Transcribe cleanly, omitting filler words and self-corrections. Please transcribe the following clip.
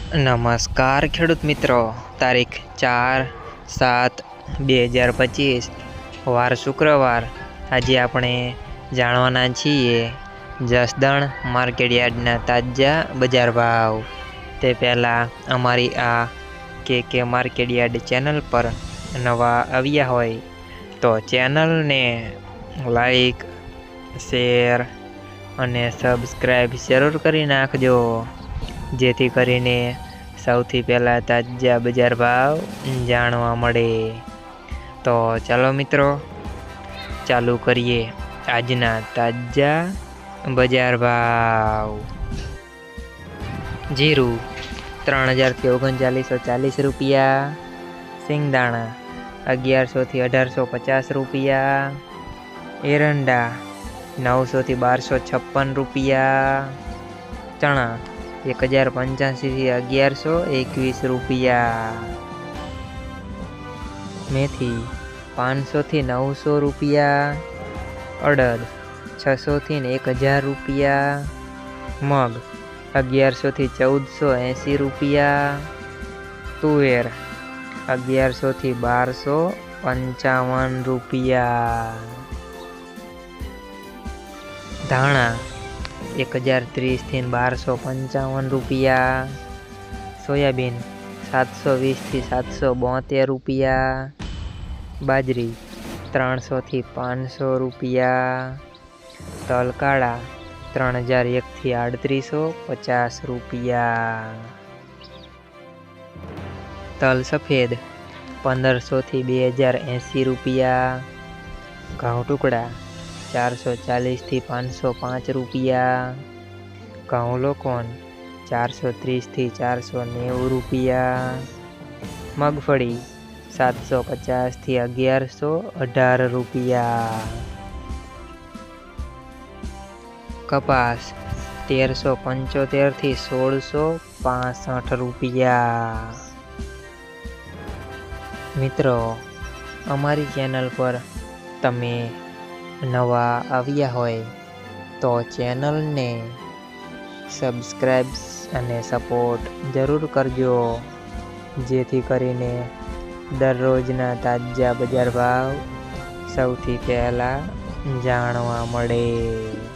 નમસ્કાર ખેડૂત મિત્રો, તારીખ 4/7/2025 વાર શુક્રવાર। આજે આપણે જાણવાના છીએ જસદણ માર્કેટયાર્ડના તાજા બજાર ભાવ। તે પહેલાં અમારી આ કે માર્કેટયાર્ડ ચેનલ પર નવા આવ્યા હોય તો ચેનલને લાઈક, શેર અને સબસ્ક્રાઈબ જરૂર કરી નાખજો, જેથી કરીને સૌથી પહેલાં તાજા બજાર ભાવ જાણવા મળે। તો ચાલો મિત્રો, ચાલુ કરીએ આજના તાજા બજાર ભાવ। જીરું 3000 થી 3940 રૂપિયા, સિંગદાણા 1100 થી 1850 રૂપિયા, એરંડા 900 થી 1256 રૂપિયા, ચણા 1085 થી 1121 રૂપિયા, મેથી 500 થી 900 રૂપિયા, અડદ 600 થી 1000 રૂપિયા, મગ 1100 થી 1480 રૂપિયા, તુવેર 1100 થી 1255 રૂપિયા, ધાણા 1030 થી 1255 રૂપિયા, સોયાબીન 720 થી 772 રૂપિયા, બાજરી 300 થી 500 રૂપિયા, તલ કાળા 3001 થી 3850 રૂપિયા, તલ સફેદ 1500 થી 2080 રૂપિયા, ઘઉં ટુકડા 440 થી 505 રૂપિયા, ઘઉં લોકોન 430 થી 490 રૂપિયા, મગફળી 750 થી 1118 રૂપિયા, કપાસ 1375 થી 1665 રૂપિયા। મિત્રો, અમારી ચેનલ પર તમે નવા આવ્યા હોય તો ચેનલને સબસ્ક્રાઈબ અને સપોર્ટ જરૂર કરજો, જેથી કરીને દરરોજના તાજા બજાર ભાવ સૌથી પહેલાં જાણવા મળે।